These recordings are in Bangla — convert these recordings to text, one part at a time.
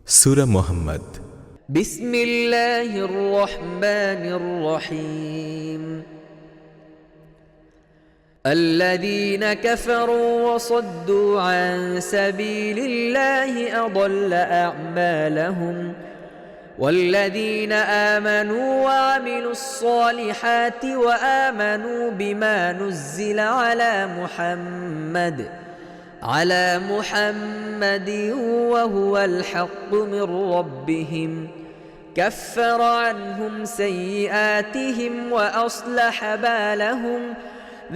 সূরা মুহাম্মদ। বিসমিল্লাহির রহমানির রহিম। الذين كفروا وصدوا عن سبيل الله أضل أعمالهم والذين آمنوا وعملوا الصالحات وآمنوا بما نزل على محمد وهو الحق من ربهم كفر عنهم سيئاتهم وأصلح بالهم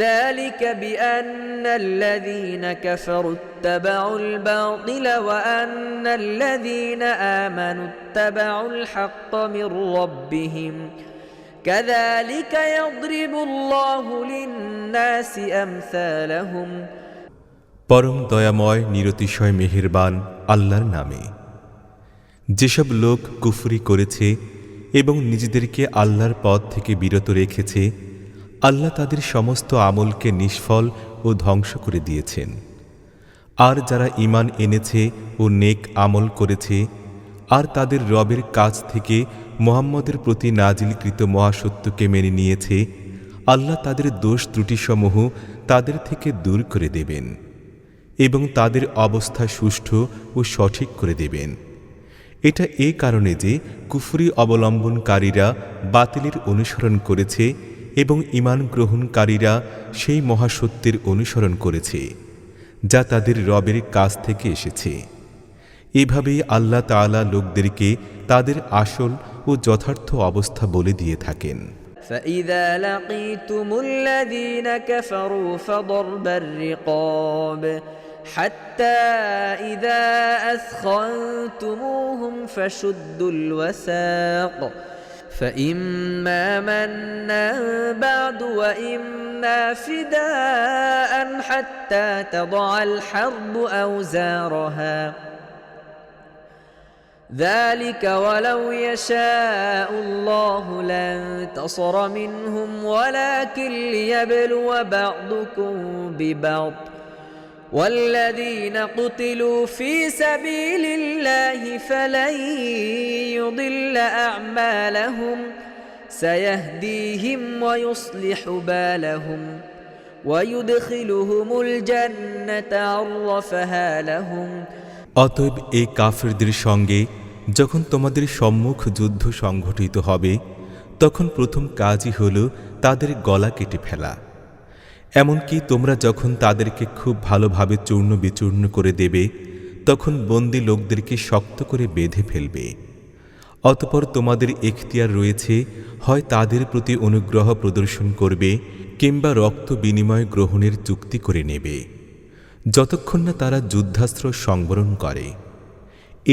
ذلك بأن الذين كفروا اتبعوا الباطل وأن الذين آمنوا اتبعوا الحق من ربهم كذلك يضرب الله للناس أمثالهم পরম দয়াময় নিরতিশয় মেহেরবান আল্লাহর নামে। যেসব লোক কুফরি করেছে এবং নিজেদেরকে আল্লাহর পথ থেকে বিরত রেখেছে, আল্লাহ তাদের সমস্ত আমলকে নিষ্ফল ও ধ্বংস করে দিয়েছেন। আর যারা ঈমান এনেছে ও নেক আমল করেছে আর তাদের রবের কাছ থেকে মুহাম্মদের প্রতি নাজিলকৃত মহাসত্যকে মেনে নিয়েছে, আল্লাহ তাদের দোষ ত্রুটিসমূহ তাদের থেকে দূর করে দেবেন এবং তাদের অবস্থা সুষ্ঠু ও সঠিক করে দেবেন। এটা এই কারণে যে কুফরি অবলম্বনকারীরা বাতিলের অনুসরণ করেছে এবং ঈমান গ্রহণকারীরা সেই মহাসত্যের অনুসরণ করেছে যা তাদের রবের কাছ থেকে এসেছে। এভাবেই আল্লাহ তাআলা লোকদেরকে তাদের আসল ও যথার্থ অবস্থা বলে দিয়ে থাকেন। فإذا لقيتم الذين كفروا فضرب الرقاب حتى إذا أثخنتموهم فشدوا الوثاق فإما منا بعد وإما فداء حتى تضع الحرب أوزارها ذلك ولو يشاء الله لانتصر منهم ولكن ليبلو بعضكم ببعض والذين قتلوا في سبيل الله فلن يضل أعمالهم سيهديهم ويصلح بالهم ويدخلهم الجنة عرفها لهم অতএব এই কাফেরদের সঙ্গে যখন তোমাদের সম্মুখ যুদ্ধ সংঘটিত হবে, তখন প্রথম কাজই হল তাদের গলা কেটে ফেলা। এমনকি তোমরা যখন তাদেরকে খুব ভালোভাবে চূর্ণ বিচূর্ণ করে দেবে, তখন বন্দী লোকদেরকে শক্ত করে বেঁধে ফেলবে। অতঃপর তোমাদের এখতিয়ার রয়েছে, হয় তাদের প্রতি অনুগ্রহ প্রদর্শন করবে কিংবা রক্ত বিনিময় গ্রহণের চুক্তি করে নেবে, যতক্ষণ না তারা যুদ্ধাস্ত্র সংবরণ করে।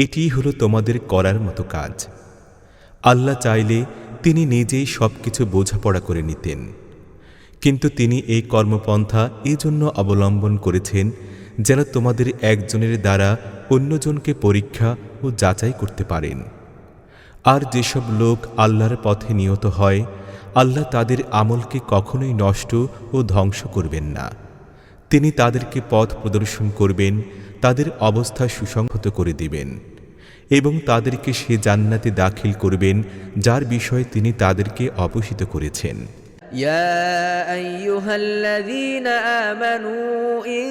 এটিই হলো তোমাদের করার মতো কাজ। আল্লাহ চাইলে তিনি নিজেই সবকিছু বোঝাপড়া করে নিতেন, কিন্তু তিনি এই কর্মপন্থা এজন্য অবলম্বন করেছেন যেন তোমাদের একজনের দ্বারা অন্যজনকে পরীক্ষা ও যাচাই করতে পারেন। আর যেসব লোক আল্লাহর পথে নিয়ত হয়, আল্লাহ তাদের আমলকে কখনোই নষ্ট ও ধ্বংস করবেন না। তিনি তাদেরকে পথ প্রদর্শন করবেন, তাদের অবস্থা সুসংহত করে দিবেন এবং তাদেরকে সে জান্নাতে দাখিল করবেন যার বিষয়ে তিনি তাদেরকে অবহিত করেছেন। يا أيها الذين آمنوا إن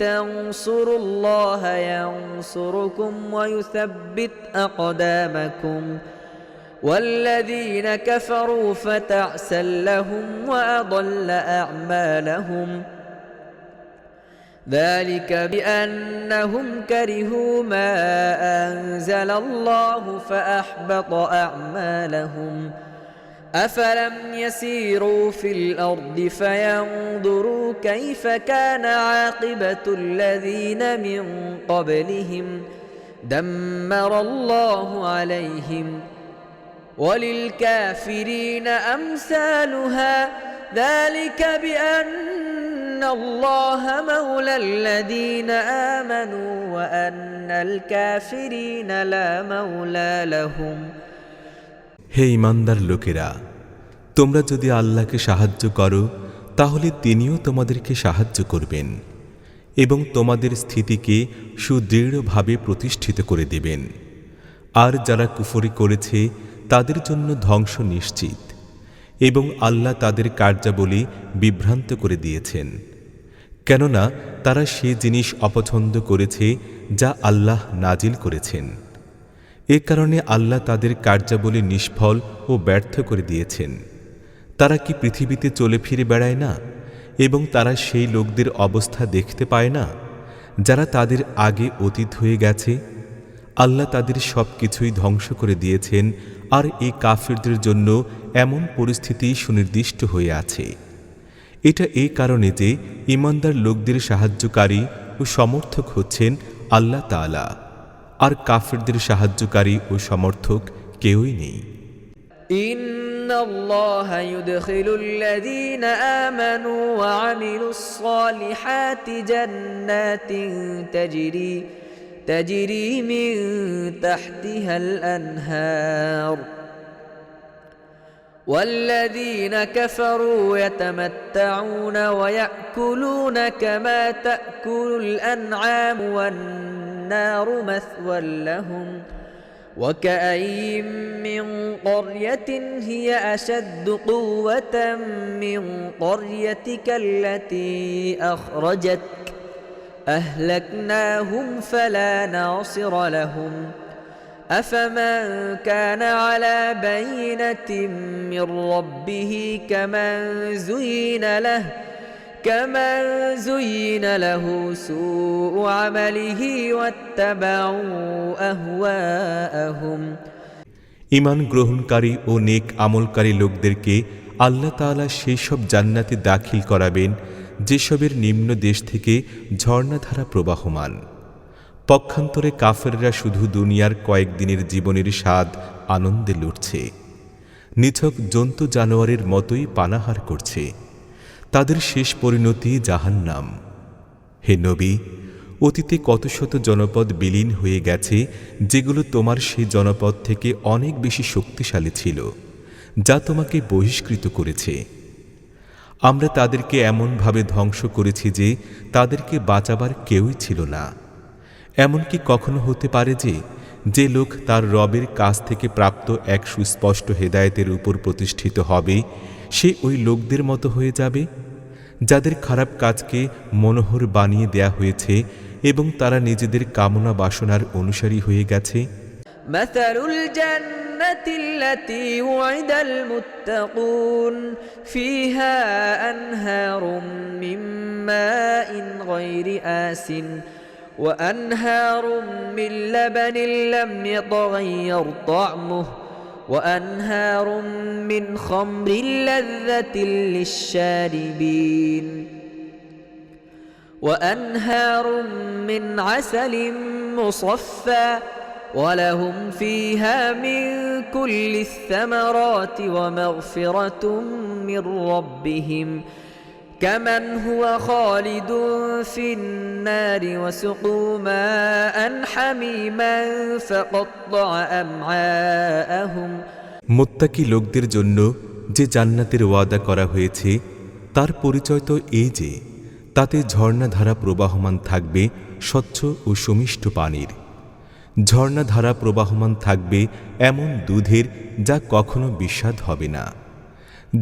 تنصروا الله ينصركم ويثبت أقدامكم والذين كفروا فتعسا لهم وأضل أعمالهم ذلك بأنهم كرهوا ما أنزل الله فأحبط أعمالهم أفلم يسيروا في الأرض فينظروا كيف كان عاقبة الذين من قبلهم دمر الله عليهم وللكافرين أمثالها ذلك بأن الله مولى الذين آمنوا وأن الكافرين لا مولى لهم হে ঈমানদার লোকেরা, তোমরা যদি আল্লাহকে সাহায্য করো তাহলে তিনিও তোমাদেরকে সাহায্য করবেন এবং তোমাদের স্থিতিকে সুদৃঢ়ভাবে প্রতিষ্ঠিত করে দেবেন। আর যারা কুফরি করেছে তাদের জন্য ধ্বংস নিশ্চিত, এবং আল্লাহ তাদের কার্যাবলী বিভ্রান্ত করে দিয়েছেন, কেননা তারা সে জিনিস অপছন্দ করেছে যা আল্লাহ নাজিল করেছেন। এ কারণে আল্লাহ তাদের কার্যাবলী নিষ্ফল ও ব্যর্থ করে দিয়েছেন। তারা কি পৃথিবীতে চলে ফিরে বেড়ায় না, এবং তারা সেই লোকদের অবস্থা দেখতে পায় না যারা তাদের আগে অতীত হয়ে গেছে? আল্লাহ তাদের সব কিছুই ধ্বংস করে দিয়েছেন, আর এই কাফিরদের জন্য এমন পরিস্থিতি সুনির্দিষ্ট হয়ে আছে। এটা এই কারণে যে ঈমানদার লোকদের সাহায্যকারী ও সমর্থক হচ্ছেন আল্লাহ তাআলা, আর কাফিরদের সাহায্যকারী ও সমর্থক কেউই নেই। ইন্নাল্লাহা ইউদখিলুল্লাযীনা আমানু ওয়া আমিলুস সালিহাতি জান্নাতিন তাজরি মিন তাহতিহাল আনহার والذين كفروا يتمتعون ويأكلون كما تأكل الأنعام والنار مثوى لهم وكأين من قرية هي أشد قوة من قريتك التي أخرجتك أهلكناهم فلا ناصر لهم أفمن كان على بينة من ربه كمن زين له سوء عمله واتبعوا أهواءهم ঈমান গ্রহণকারী ও নেক আমলকারী লোকদেরকে আল্লাহ তাআলা সেই সব জান্নাতে দাখিল করাবেন যেসবের নিম্ন দেশ থেকে ঝর্ণাধারা প্রবাহমান। পক্ষান্তরে কাফেররা শুধু দুনিয়ার কয়েকদিনের জীবনের স্বাদ আনন্দে লুটছে, নিছক জন্তু জানোয়ারের মতোই পানাহার করছে। তাদের শেষ পরিণতি জাহান্নাম। হে নবী, অতীতে কত শত জনপদ বিলীন হয়ে গেছে যেগুলো তোমার সেই জনপদ থেকে অনেক বেশি শক্তিশালী ছিল, যা তোমাকে বহিষ্কৃত করেছে। আমরা তাদেরকে এমনভাবে ধ্বংস করেছি যে তাদেরকে বাঁচাবার কেউই ছিল না। এমনকি কখনো হতে পারে যে লোক তার রবের কাছ থেকে প্রাপ্ত এক সুস্পষ্ট হেদায়েতের উপর প্রতিষ্ঠিত হবে, সে ওই লোকদের মতো হয়ে যাবে যাদের খারাপ কাজকে মনোহর বানিয়ে দেয়া হয়েছে এবং তারা নিজেদের কামনা বাসনার অনুসারী হয়ে গেছে। মাসালুল জান্নাতিল্লাতী উইদাল মুত্তাকুন ফিহা আনহারুম মিন মাইন গায়রি আসিন وأنهار من لبن لم يتغير طعمه وأنهار من خمر لذة للشاربين وأنهار من عسل مصفى ولهم فيها من كل الثمرات ومغفرة من ربهم كمن هو خالد في النار وسقوا ماء حميما فقطع أمعاءهم মুত্তাকি লোকদের জন্য যে জান্নাতের ওয়াদা করা হয়েছে তার পরিচয় তো এই যে তাতে ঝর্ণাধারা প্রবাহমান থাকবে স্বচ্ছ ও সুমিষ্ট পানির। ঝর্ণাধারা প্রবাহমান থাকবে এমন দুধের যা কখনো বিস্বাদ হবে না।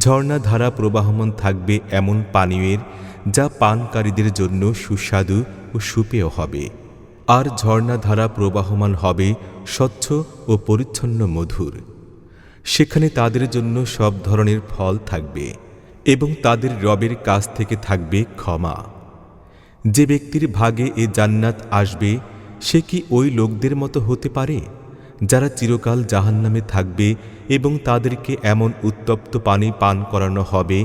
ঝর্ণাধারা প্রবাহমান থাকবে এমন পানীয়ের যা পানকারীদের জন্য সুস্বাদু ও সুপেয় হবে। আর ঝর্ণাধারা প্রবাহমান হবে স্বচ্ছ ও পরিচ্ছন্ন মধুর। সেখানে তাদের জন্য সব ধরনের ফল থাকবে এবং তাদের রবের কাছ থেকে থাকবে ক্ষমা। যে ব্যক্তির ভাগে এ জান্নাত আসবে সে কি ওই লোকদের মতো হতে পারে যারা চিরকাল জাহান্নামে থাকবে এবং তাদেরকে এমন উত্তপ্ত পানি পান করানো হবে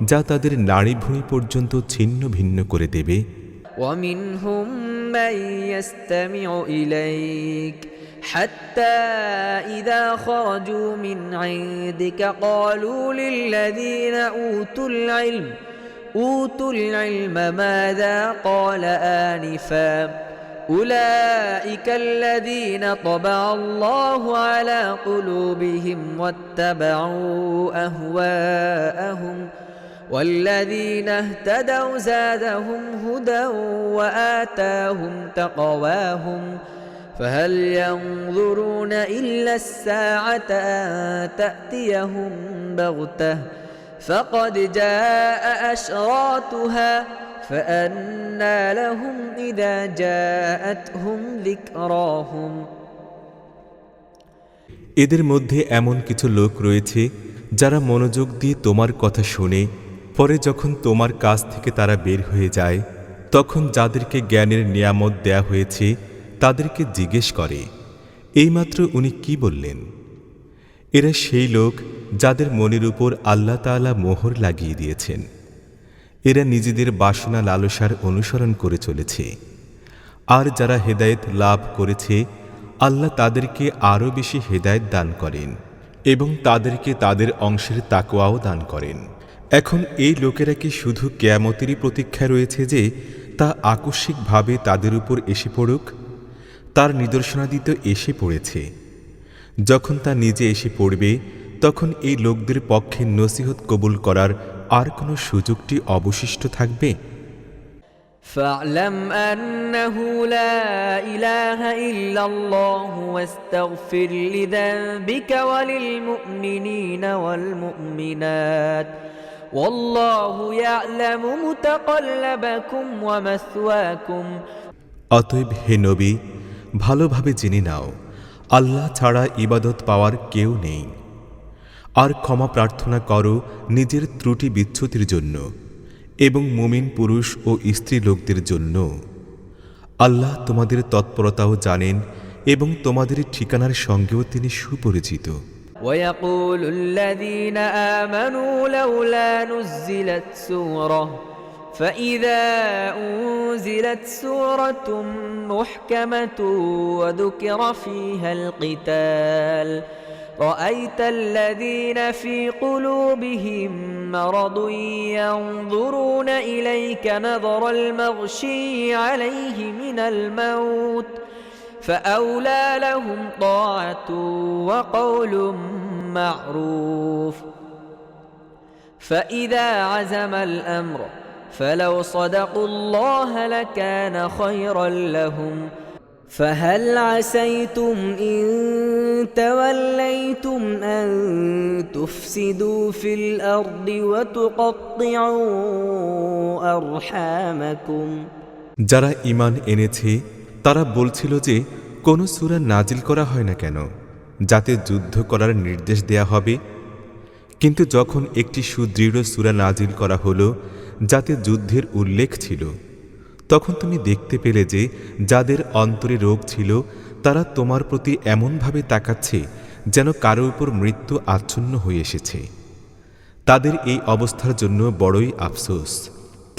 যা তাদের নাড়িভুঁড়ি পর্যন্ত ছিন্ন ভিন্ন করে দেবে। ومنهم من يستمع إليك حتى إذا خرجوا من عندك قالوا للذين أوتوا العلم ماذا قال آنفا أولئك الذين طبع الله على قلوبهم واتبعوا أهواءهم والذين اهتدوا زادهم هدى وآتاهم تقواهم فهل ينظرون إلا الساعة أن تأتيهم بغتة فقد جاء أشراطها فأنى لهم إذا جاءتهم ذكراهم এদের মধ্যে এমন কিছু লোক রয়েছে যারা মনোযোগ দিয়ে তোমার কথা শুনে পরে যখন তোমার কাছ থেকে তারা বের হয়ে যায় তখন যাদেরকে জ্ঞানের নিয়ামত দেয়া হয়েছে তাদেরকে জিজ্ঞেস করে এইমাত্র উনি কি বললেন। এরা সেই লোক যাদের মনের উপর আল্লাহ তাআলা মোহর লাগিয়ে দিয়েছেন। এরা নিজেদের বাসনা লালসার অনুসরণ করে চলেছে। আর যারা হেদায়েত লাভ করেছে আল্লাহ তাদেরকে আরও বেশি হেদায়েত দান করেন এবং তাদেরকে তাদের অংশের তাকওয়াও দান করেন। এখন এই লোকেরা কি শুধু কিয়ামতেরই প্রতীক্ষায় রয়েছে যে তা আকস্মিকভাবে তাদের উপর এসে পড়ুক? তার নিদর্শনাদি তো এসে পড়েছে। যখন তা নিজে এসে পড়বে তখন এই লোকদের পক্ষে নসিহত কবুল করার আর কোনো সুযোগটি অবশিষ্ট থাকবে? فاعلم أنه لا إله إلا الله واستغفر لذنبك وللمؤمنين والمؤمنات والله يعلم متقلبكم ومثواكم অতএব হে নবী, ভালোভাবে জেনে নাও আল্লাহ ছাড়া ইবাদত পাওয়ার কেউ নেই। আর ক্ষমা প্রার্থনা করো নিজের ত্রুটি বিচ্যুতির জন্য এবং মুমিন পুরুষ ও স্ত্রী লোকদের জন্য। আল্লাহ তোমাদের তৎপরতাও জানেন এবং তোমাদের ঠিকানার সঙ্গেও তিনি সুপরিচিত। ويقول الذين آمنوا لولا نزلت سورة فإذا أنزلت سورة محكمة وذكر فيها القتال رأيت الذين في قلوبهم مرض ينظرون إليك نظر المغشي عليه من الموت فأولى لهم طاعة وقول معروف فإذا عزم الأمر فلو صدقوا الله لكان خيرا لهم فهل عسيتم إن توليتم أن تفسدوا في الأرض وتقطعوا أرحامكم যারা ঈমান এনেছে তারা বলছিল যে কোনো সূরা নাজিল করা হয় না কেন যাতে যুদ্ধ করার নির্দেশ দেয়া হবে, কিন্তু যখন একটি সুদৃঢ় সূরা নাজিল করা হলো যাতে যুদ্ধের উল্লেখ ছিল তখন তুমি দেখতে পেলে যে যাদের অন্তরে রোগ ছিল তারা তোমার প্রতি এমনভাবে তাকাচ্ছে যেন কারো উপর মৃত্যু আচ্ছন্ন হয়ে এসেছে। তাদের এই অবস্থার জন্য বড়ই আফসোস।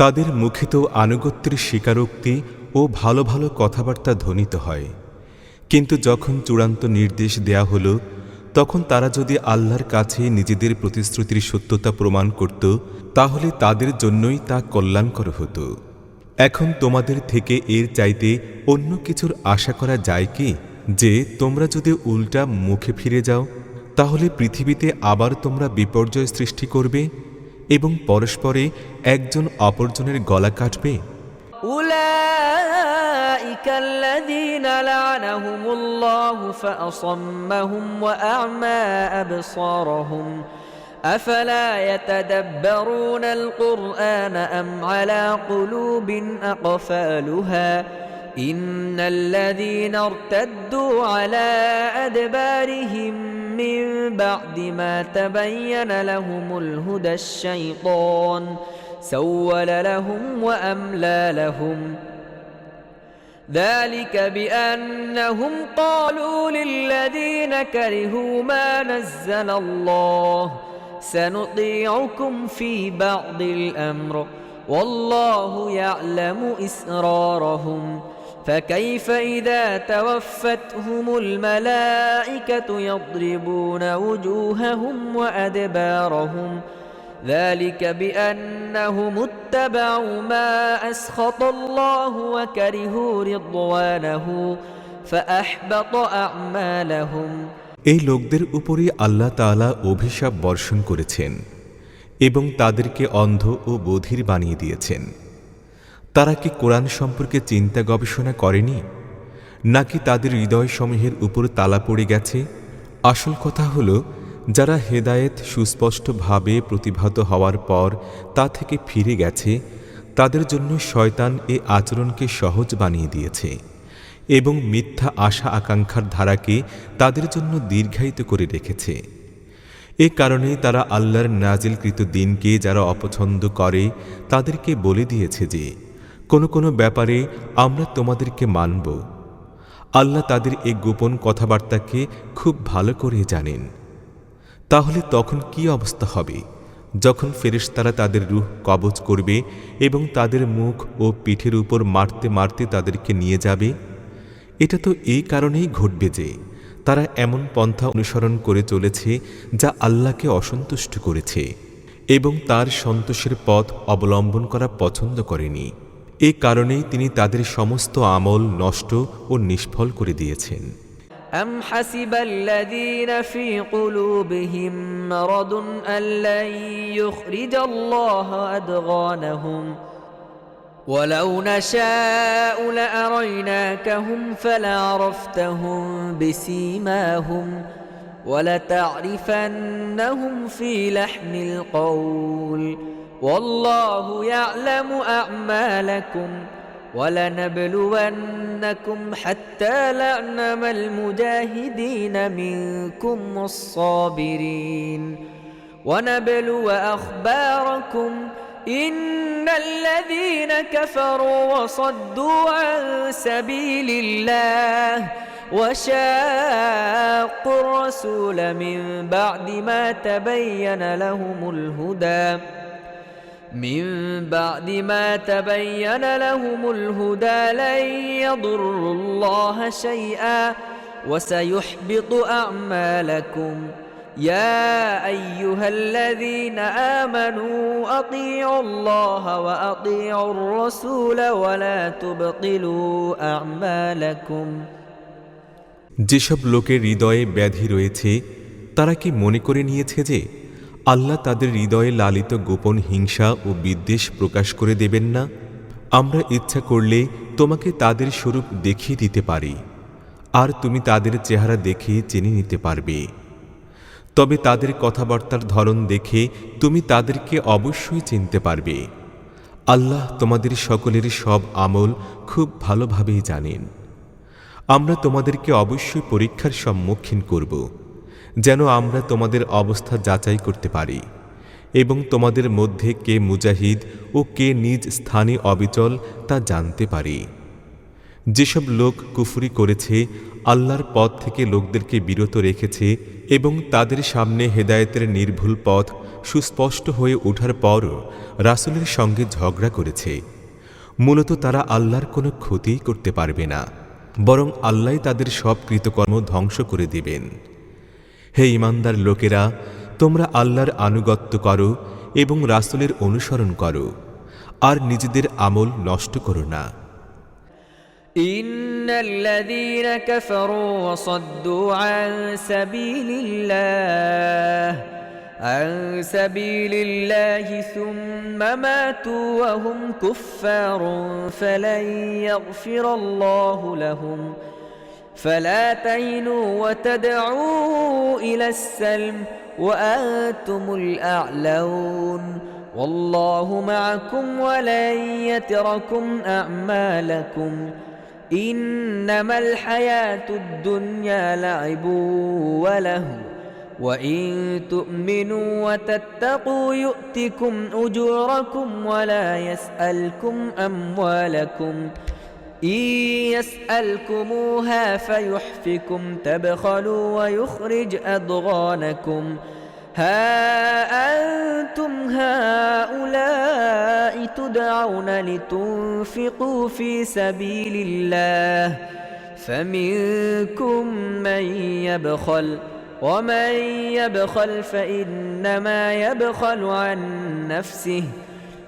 তাদের মুখে তো আনুগত্যের স্বীকারোক্তি ও ভালো ভালো কথাবার্তা ধ্বনিত হয়, কিন্তু যখন চূড়ান্ত নির্দেশ দেয়া হলো তখন তারা যদি আল্লাহর কাছে নিজেদের প্রতিশ্রুতির সত্যতা প্রমাণ করত তাহলে তাদের জন্যই তা কল্যাণকর হতো। এখন তোমাদের থেকে এর চাইতে অন্য কিছুর আশা করা যায় কি যে তোমরা যদি উল্টা মুখে ফিরে যাও তাহলে পৃথিবীতে আবার তোমরা বিপর্যয় সৃষ্টি করবে এবং পরস্পরে একজন অপরজনের গলা কাটবে। أولئك الذين لعنهم الله فأصمهم وأعمى أبصارهم أفلا يتدبرون القرآن أم على قلوب أقفالها إن الذين ارتدوا على أدبارهم من بعد ما تبين لهم الهدى الشيطان سول لهم وأملى لهم ذلك بأنهم قالوا للذين كرهوا ما نزل الله سنطيعكم في بعض الأمر والله يعلم إسرارهم فكيف إذا توفتهم الملائكة يضربون وجوههم وأدبارهم ذلك بأنهم اتبعوا ما أسخط الله وكرهوا رضوانه فأحبط أعمالهم এই লোকদের উপরই আল্লাহ তাআলা অভিশাপ বর্ষণ করেছেন এবং তাদেরকে অন্ধ ও বধির বানিয়ে দিয়েছেন। তারা কি কোরআন সম্পর্কে চিন্তা গবেষণা করেনি নাকি তাদের হৃদয়সমূহের উপর তালা পড়ে গেছে? আসল কথা হলো, যারা হেদায়েত সুস্পষ্টভাবে প্রতিভাত হওয়ার পর তা থেকে ফিরে গেছে, তাদের জন্য শয়তান এ আচরণকে সহজ বানিয়ে দিয়েছে এবং মিথ্যা আশা আকাঙ্ক্ষার ধারাকে তাদের জন্য দীর্ঘায়িত করে রেখেছে। এ কারণেই তারা আল্লাহর নাজিলকৃত দিনকে যারা অপছন্দ করে তাদেরকে বলে দিয়েছে যে কোনো কোনো ব্যাপারে আমরা তোমাদেরকে মানব। আল্লাহ তাদের এই গোপন কথাবার্তাকে খুব ভালো করে জানেন। তাহলে তখন কি অবস্থা হবে যখন ফেরেশতারা তাদের রূহ কবজ করবে এবং তাদের মুখ ও পিঠের উপর মারতে মারতে তাদেরকে নিয়ে যাবে? এটা তো এই কারণেই ঘটবে যে তারা এমন পন্থা অনুসরণ করে চলেছে যা আল্লাহকে অসন্তুষ্ট করেছে এবং তার সন্তোষের পথ অবলম্বন করা পছন্দ করেনি। এ কারণেই তিনি তাদের সমস্ত আমল নষ্ট ও নিষ্ফল করে দিয়েছেন। أم حسب الذين في قلوبهم مرض أن لن يخرج الله أضغانهم ولو نشاء لأريناكهم فلعرفتهم بسيماهم ولتعرفنهم في لحن القول والله يعلم أعمالكم ولنبلونكم حتى نعلم المجاهدين منكم والصابرين ونبلو أخباركم إن الذين كفروا وصدوا عن سبيل الله وشاقوا الرسول من بعد ما تبين لهم الهدى لن يضروا الله شيئا وسيحبط أعمالكم يا أيها الذين آمنوا أطيعوا الله وأطيعوا الرسول ولا تبطلوا أعمالكم যেসব লোকের হৃদয়ে ব্যাধি রয়েছে তারা কি মনে করে নিয়েছে যে আল্লাহ তাদের হৃদয়ে লালিত গোপন হিংসা ও বিদ্বেষ প্রকাশ করে দেবেন না? আমরা ইচ্ছা করলে তোমাকে তাদের স্বরূপ দেখিয়ে দিতে পারি, আর তুমি তাদের চেহারা দেখে চিনে নিতে পারবে। তবে তাদের কথাবার্তার ধরন দেখে তুমি তাদেরকে অবশ্যই চিনতে পারবে। আল্লাহ তোমাদের সকলের সব আমল খুব ভালোভাবেই জানেন। আমরা তোমাদেরকে অবশ্যই পরীক্ষার সম্মুখীন করব, যেন আমরা তোমাদের অবস্থা যাচাই করতে পারি এবং তোমাদের মধ্যে কে মুজাহিদ ও কে নিজ স্থানে অবিচল তা জানতে পারি। যেসব লোক কুফরি করেছে, আল্লাহর পথ থেকে লোকদেরকে বিরত রেখেছে এবং তাদের সামনে হেদায়েতের নির্ভুল পথ সুস্পষ্ট হয়ে ওঠার পরও রাসূলের সঙ্গে ঝগড়া করেছে, মূলত তারা আল্লাহর কোনো ক্ষতিই করতে পারবে না, বরং আল্লাহই তাদের সব কৃতকর্ম ধ্বংস করে দেবেন। হে ঈমানদার লোকেরা, তোমরা আল্লাহর আনুগত্য করো এবং রাসূলের অনুসরণ করো, আর নিজেদের আমল নষ্ট করো না। إن الذين كفروا وصدوا عن سبيل الله ثم ماتوا وهم كفار فلن يغفر الله لهم فلا تهنوا وتدعوا إلى السلم وأنتم الأعلون والله معكم ولن يتركم أعمالكم إنما الحياة الدنيا لعب ولهو وإن تؤمنوا وتتقوا يؤتكم أجوركم ولا يسألكم أموالكم إن يسألكموها فيحفكم تبخلوا ويخرج أضغانكم ها أنتم هؤلاء تدعون لتنفقوا في سبيل الله فمنكم من يبخل ومن يبخل فإنما يبخل عن نفسه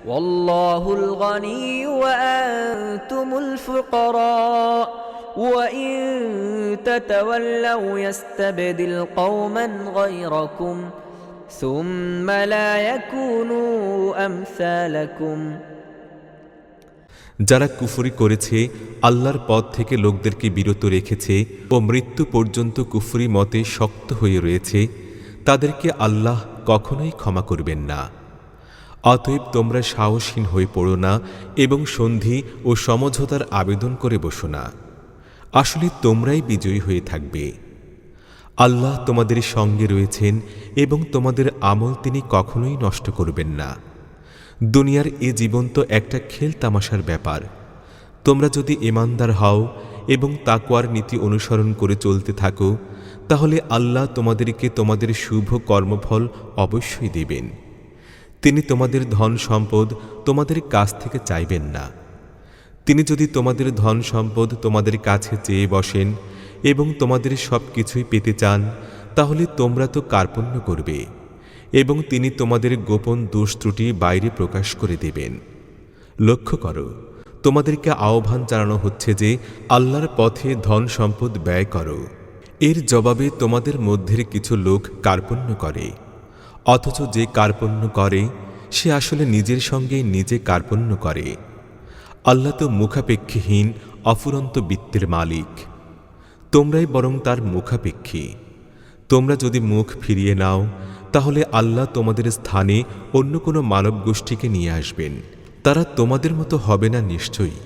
والله الغني وأنتم الفقراء وإن تتولوا يستبدل قوما غيركم ثم لا يكونوا أمثالكم যারা কুফরি করেছে, আল্লাহর পথ থেকে লোকদেরকে বিরত রেখেছে ও মৃত্যু পর্যন্ত কুফরি মতে শক্ত হয়ে রয়েছে, তাদেরকে আল্লাহ কখনোই ক্ষমা করবেন না। অতএব তোমরা সাহসহীন হয়ে পড়ো না এবং সন্ধি ও সমঝোতার আবেদন করে বসো না। আসলে তোমরাই বিজয়ী হয়ে থাকবে। আল্লাহ তোমাদের সঙ্গে রয়েছেন এবং তোমাদের আমল তিনি কখনোই নষ্ট করবেন না। দুনিয়ার এ জীবন তো একটা খেল তামাশার ব্যাপার। তোমরা যদি ঈমানদার হও এবং তাকওয়ার নীতি অনুসরণ করে চলতে থাকো, তাহলে আল্লাহ তোমাদেরকে তোমাদের শুভ কর্মফল অবশ্যই দেবেন। তিনি তোমাদের ধন সম্পদ তোমাদের কাছ থেকে চাইবেন না। তিনি যদি তোমাদের ধন সম্পদ তোমাদের কাছে চেয়ে বসেন এবং তোমাদের সব কিছুই পেতে চান, তাহলে তোমরা তো কার্পণ্য করবে এবং তিনি তোমাদের গোপন দোষ ত্রুটি বাইরে প্রকাশ করে দেবেন। লক্ষ্য করো, তোমাদেরকে আহ্বান জানানো হচ্ছে যে আল্লাহর পথে ধন সম্পদ ব্যয় করো। এর জবাবে তোমাদের মধ্যের কিছু লোক কার্পণ্য করে, অথচ যে কার্পণ্য করে সে আসলে নিজের সঙ্গে নিজে কার্পণ্য করে। আল্লাহ তো মুখাপেক্ষীহীন অফুরন্ত বিত্তের মালিক, তোমরাই বরং তার মুখাপেক্ষী। তোমরা যদি মুখ ফিরিয়ে নাও, তাহলে আল্লাহ তোমাদের স্থানে অন্য কোনো মানব গোষ্ঠীকে নিয়ে আসবেন। তারা তোমাদের মতো হবে না নিশ্চয়ই।